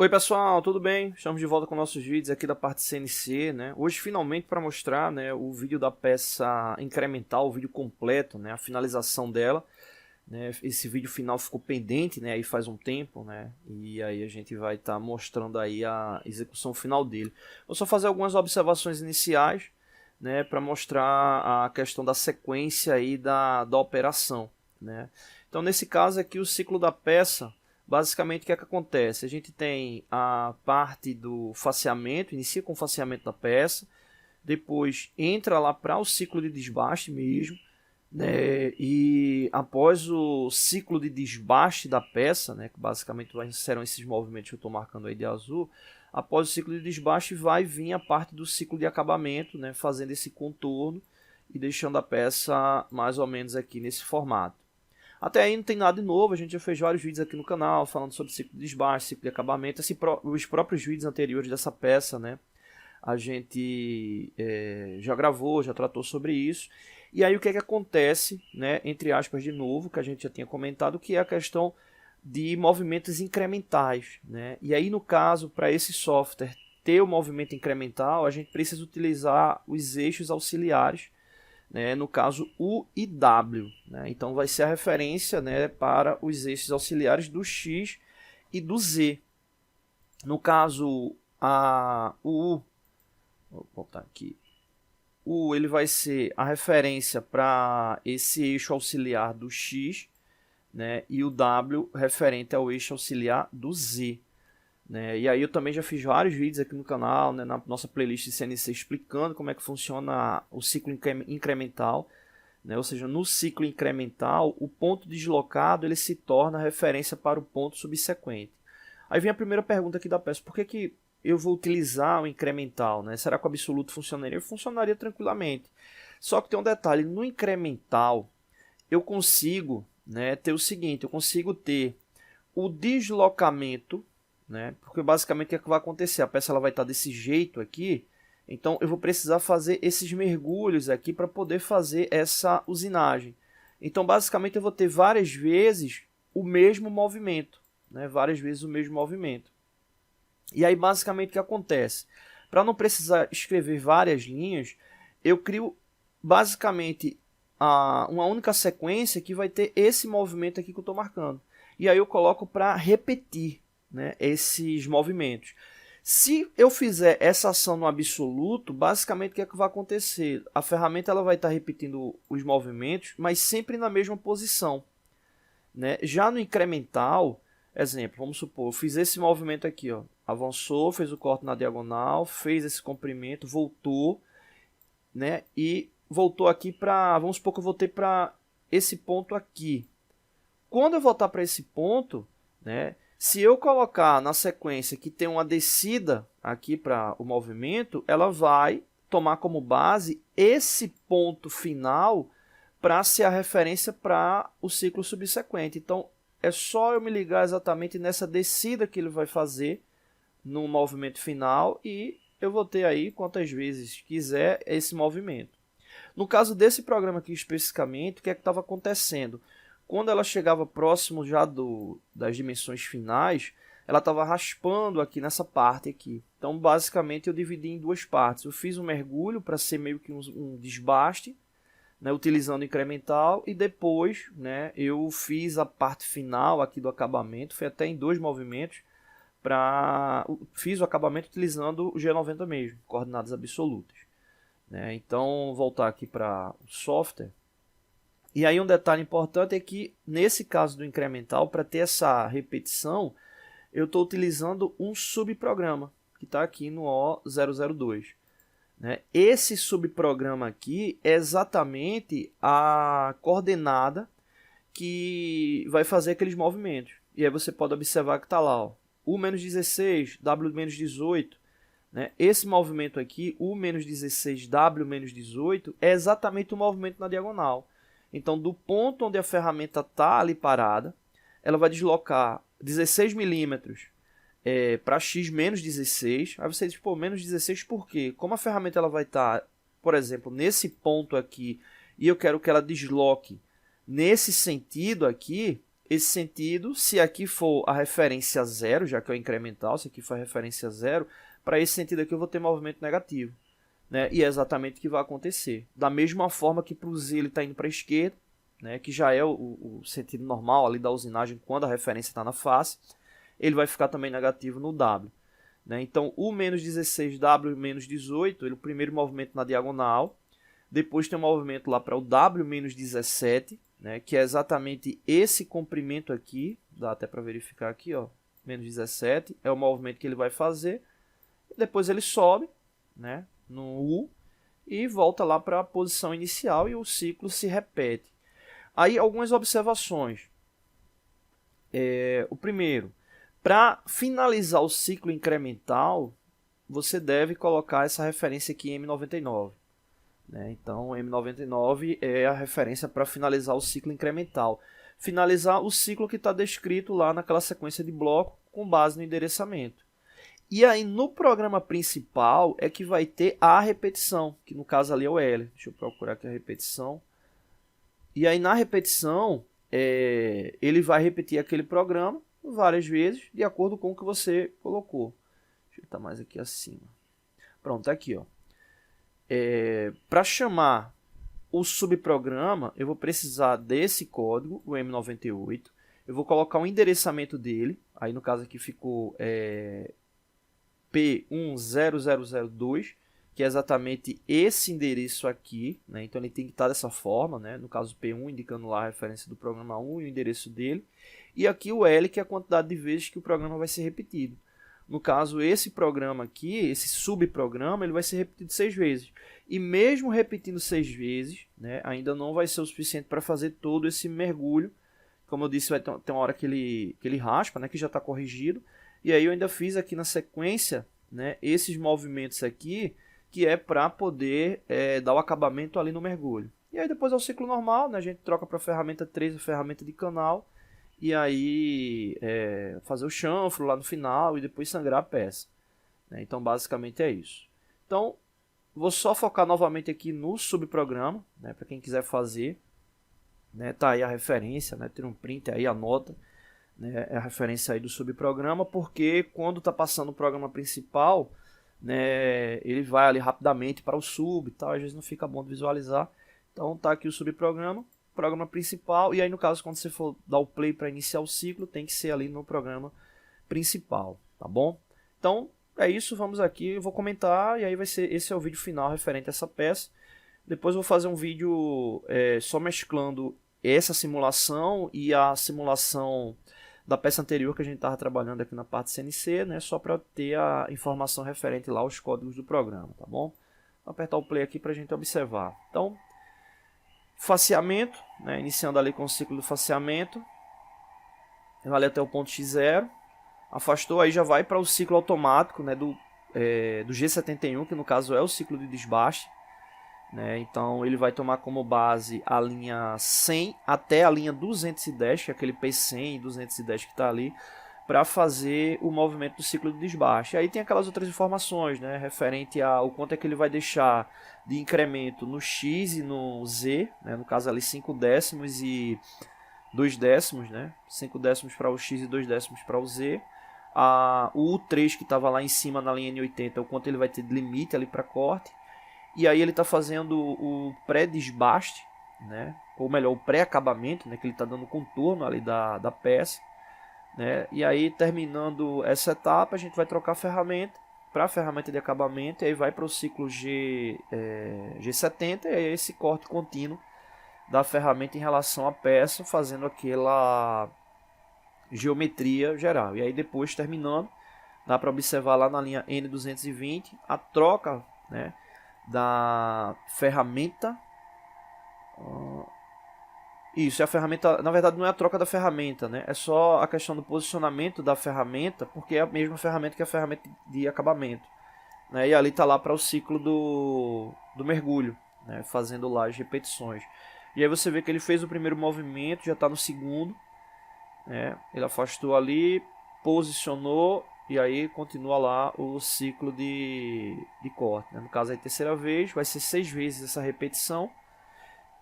Oi pessoal, tudo bem? Estamos de volta com nossos vídeos aqui da parte CNC, né? Hoje finalmente para mostrar, né, o vídeo da peça incremental, o vídeo completo, né, a finalização dela, né? Esse vídeo final ficou pendente, né, aí faz um tempo, né? E aí a gente vai estar mostrando aí a execução final dele. Vou só fazer algumas observações iniciais, né, para mostrar a questão da sequência aí da operação, né? Então nesse caso aqui o ciclo da peça, basicamente, o que é que acontece? A gente tem a parte do faceamento, inicia com o faceamento da peça, depois entra lá para o ciclo de desbaste mesmo, né? E após o ciclo de desbaste da peça, né, que basicamente serão esses movimentos que eu estou marcando aí de azul, após o ciclo de desbaste vai vir a parte do ciclo de acabamento, né, fazendo esse contorno e deixando a peça mais ou menos aqui nesse formato. Até aí não tem nada de novo, a gente já fez vários vídeos aqui no canal falando sobre ciclo de desbaste, ciclo de acabamento, os próprios vídeos anteriores dessa peça, né? A gente já gravou, já tratou sobre isso. E aí o que é que acontece, né? Entre aspas de novo, que a gente já tinha comentado, que é a questão de movimentos incrementais, né? E aí no caso, para esse software ter o movimento incremental, a gente precisa utilizar os eixos auxiliares, né, no caso U e W, né? Então vai ser a referência, né, para os eixos auxiliares do X e do Z. No caso o U, vou botar aqui, o U ele vai ser a referência para esse eixo auxiliar do X, né, e o W referente ao eixo auxiliar do Z. Né? E aí eu também já fiz vários vídeos aqui no canal, né, na nossa playlist de CNC, explicando como é que funciona o ciclo incremental, né? Ou seja, no ciclo incremental, o ponto deslocado ele se torna referência para o ponto subsequente. Aí vem a primeira pergunta aqui da peça: por que eu vou utilizar o incremental? Né? Será que o absoluto funcionaria? Funcionaria tranquilamente. Só que tem um detalhe: no incremental eu consigo, né, ter o seguinte, eu consigo ter o deslocamento, né? Porque basicamente o que, é que vai acontecer? A peça ela vai estar desse jeito aqui, então eu vou precisar fazer esses mergulhos aqui para poder fazer essa usinagem. Então basicamente eu vou ter várias vezes o mesmo movimento, né? Várias vezes o mesmo movimento. E aí basicamente o que acontece? Para não precisar escrever várias linhas, eu crio basicamente uma única sequência que vai ter esse movimento aqui que eu estou marcando. E aí eu coloco para repetir, né, esses movimentos. Se eu fizer essa ação no absoluto, basicamente o que é que vai acontecer? A ferramenta ela vai estar repetindo os movimentos, mas sempre na mesma posição, né? Já no incremental, exemplo, vamos supor, eu fiz esse movimento aqui, ó, avançou, fez o corte na diagonal, fez esse comprimento, voltou, né? E voltou aqui para, vamos supor que eu voltei para esse ponto aqui. Quando eu voltar para esse ponto, né, se eu colocar na sequência que tem uma descida aqui para o movimento, ela vai tomar como base esse ponto final para ser a referência para o ciclo subsequente. Então, é só eu me ligar exatamente nessa descida que ele vai fazer no movimento final e eu vou ter aí quantas vezes quiser esse movimento. No caso desse programa aqui especificamente, o que é que estava acontecendo? Quando ela chegava próximo já das dimensões finais, ela estava raspando aqui nessa parte aqui. Então, basicamente, eu dividi em duas partes. Eu fiz um mergulho para ser meio que um desbaste, né, utilizando o incremental, e depois, né, eu fiz a parte final aqui do acabamento, foi até em dois movimentos, fiz o acabamento utilizando o G90 mesmo, coordenadas absolutas. Né? Então, voltar aqui para o software. E aí um detalhe importante é que, nesse caso do incremental, para ter essa repetição, eu estou utilizando um subprograma, que está aqui no O002. Né? Esse subprograma aqui é exatamente a coordenada que vai fazer aqueles movimentos. E aí você pode observar que está lá, ó, U-16, W-18. Né? Esse movimento aqui, U-16, W-18, é exatamente o movimento na diagonal. Então, do ponto onde a ferramenta está ali parada, ela vai deslocar 16 milímetros para x menos 16. Aí você diz, pô, menos 16 por quê? Como a ferramenta ela vai estar, por exemplo, nesse ponto aqui, e eu quero que ela desloque nesse sentido aqui, esse sentido, se aqui for a referência 0, já que é o incremental, se aqui for a referência 0, para esse sentido aqui eu vou ter movimento negativo. Né? E é exatamente o que vai acontecer. Da mesma forma que para o Z ele está indo para a esquerda, né? Que já é o sentido normal ali da usinagem quando a referência está na face, ele vai ficar também negativo no W. Né? Então o menos 16W menos 18, ele, o primeiro movimento na diagonal, depois tem um movimento lá para o W menos 17, né? Que é exatamente esse comprimento aqui, dá até para verificar aqui, ó, menos 17, é o movimento que ele vai fazer, e depois ele sobe, né? No U, e volta lá para a posição inicial e o ciclo se repete. Aí algumas observações. O primeiro, para finalizar o ciclo incremental, você deve colocar essa referência aqui em M99. Né? Então, M99 é a referência para finalizar o ciclo incremental. Finalizar o ciclo que está descrito lá naquela sequência de bloco com base no endereçamento. E aí, no programa principal, é que vai ter a repetição, que no caso ali é o L. Deixa eu procurar aqui a repetição. E aí, na repetição, ele vai repetir aquele programa várias vezes, de acordo com o que você colocou. Deixa eu botar mais aqui acima. Pronto, tá aqui, ó. Para chamar o subprograma, eu vou precisar desse código, o M98. Eu vou colocar o endereçamento dele. Aí, no caso aqui, ficou P10002, que é exatamente esse endereço aqui, né? Então ele tem que estar dessa forma, né? No caso P1 indicando lá a referência do programa 1 e o endereço dele, e aqui o L, que é a quantidade de vezes que o programa vai ser repetido. No caso, esse programa aqui, esse subprograma, ele vai ser repetido 6 vezes. E mesmo repetindo 6 vezes, né, ainda não vai ser o suficiente para fazer todo esse mergulho. Como eu disse, vai ter uma hora que ele raspa, né, que já está corrigido. E aí eu ainda fiz aqui na sequência, né, esses movimentos aqui, que é para poder dar o acabamento ali no mergulho. E aí depois é o ciclo normal, né, a gente troca para a ferramenta 3, a ferramenta de canal, e aí fazer o chanfro lá no final e depois sangrar a peça. Né? Então basicamente é isso. Então vou só focar novamente aqui no subprograma, né, para quem quiser fazer. Né, tá aí a referência, né, tira um print aí, anota. Né, é a referência aí do subprograma, porque quando está passando o programa principal, né, ele vai ali rapidamente para o sub, tal, às vezes não fica bom de visualizar. Então tá aqui o subprograma, programa principal, e aí no caso quando você for dar o play para iniciar o ciclo, tem que ser ali no programa principal, tá bom? Então é isso, vamos aqui, eu vou comentar, e aí vai ser, esse é o vídeo final referente a essa peça. Depois eu vou fazer um vídeo só mesclando essa simulação e a simulação da peça anterior que a gente estava trabalhando aqui na parte CNC, né, só para ter a informação referente lá aos códigos do programa, tá bom? Vou apertar o play aqui para a gente observar. Então, faceamento, né, iniciando ali com o ciclo do faceamento, vai até o ponto X0, afastou, aí já vai para o ciclo automático, né, do G71, que no caso é o ciclo de desbaste. Né? Então ele vai tomar como base a linha 100 até a linha 210, que é aquele P100 e 210 que está ali, para fazer o movimento do ciclo de desbaste. Aí tem aquelas outras informações, né, referente ao quanto é que ele vai deixar de incremento no X e no Z, né, no caso ali 5 décimos e 2 décimos, né, 5 décimos para o X e 2 décimos para o Z. O U3 que estava lá em cima na linha N80, o quanto ele vai ter de limite ali para corte. E aí ele está fazendo o pré-desbaste, né? Ou melhor, o pré-acabamento, né? Que ele está dando contorno ali da peça. Né? E aí, terminando essa etapa, a gente vai trocar a ferramenta para a ferramenta de acabamento. E aí vai para o ciclo G70, e aí esse corte contínuo da ferramenta em relação à peça, fazendo aquela geometria geral. E aí depois, terminando, dá para observar lá na linha N220 a troca, né, da ferramenta. Isso, a ferramenta, na verdade não é a troca da ferramenta, né? É só a questão do posicionamento da ferramenta, porque é a mesma ferramenta que a ferramenta de acabamento, né? E ali está lá para o ciclo do mergulho, né? Fazendo lá as repetições. E aí você vê que ele fez o primeiro movimento, já está no segundo, né? Ele afastou ali, posicionou, e aí continua lá o ciclo de corte, né? No caso aí terceira vez, vai ser 6 vezes essa repetição,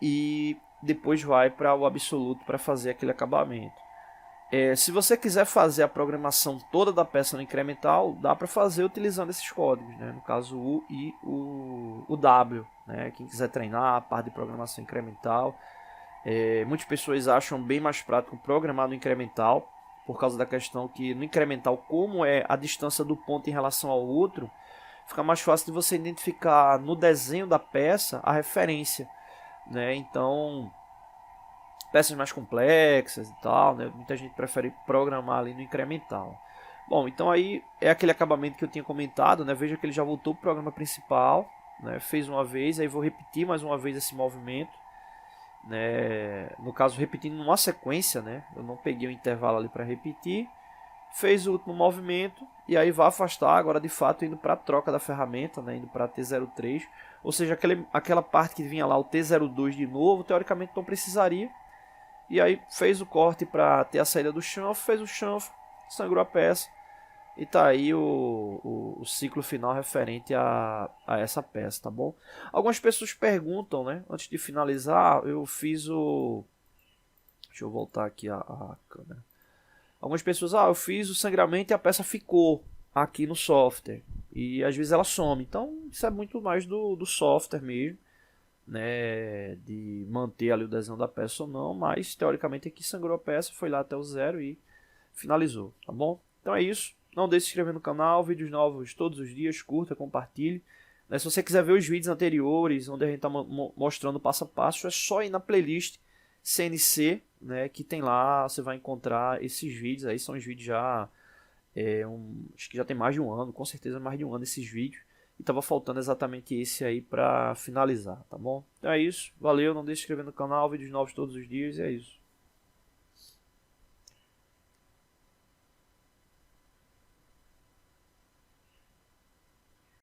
e depois vai para o absoluto para fazer aquele acabamento. Se você quiser fazer a programação toda da peça no incremental, dá para fazer utilizando esses códigos, né? No caso o U e o W, né? Quem quiser treinar a parte de programação incremental, muitas pessoas acham bem mais prático programar no incremental, por causa da questão que no incremental, como é a distância do ponto em relação ao outro, fica mais fácil de você identificar no desenho da peça a referência, né? Então, peças mais complexas e tal, né? Muita gente prefere programar ali no incremental. Bom, então aí é aquele acabamento que eu tinha comentado, né? Veja que ele já voltou para o programa principal, né? Fez uma vez, aí vou repetir mais uma vez esse movimento, né? No caso, repetindo numa sequência, né? Eu não peguei o intervalo ali para repetir. Fez o último movimento e aí vai afastar agora de fato indo para a troca da ferramenta, né? Indo para T03, ou seja, aquela parte que vinha lá o T02 de novo, teoricamente não precisaria. E aí fez o corte para ter a saída do chanfro, fez o chanfro, sangrou a peça e tá aí o ciclo final referente a essa peça, tá bom? Algumas pessoas perguntam, né? Antes de finalizar, eu fiz o... Deixa eu voltar aqui a câmera. Algumas pessoas, eu fiz o sangramento e a peça ficou aqui no software. E às vezes ela some. Então isso é muito mais do software mesmo, né, de manter ali o desenho da peça ou não, mas teoricamente aqui sangrou a peça, foi lá até o zero e finalizou, tá bom? Então é isso, não deixe de se inscrever no canal, vídeos novos todos os dias, curta, compartilhe, né? Se você quiser ver os vídeos anteriores, onde a gente está mostrando passo a passo, é só ir na playlist CNC, né, que tem lá, você vai encontrar esses vídeos, aí são os vídeos já, acho que já tem mais de um ano, com certeza mais de um ano esses vídeos, e tava faltando exatamente esse aí para finalizar, tá bom? Então é isso, valeu, não deixe de se inscrever no canal, vídeos novos todos os dias, e é isso.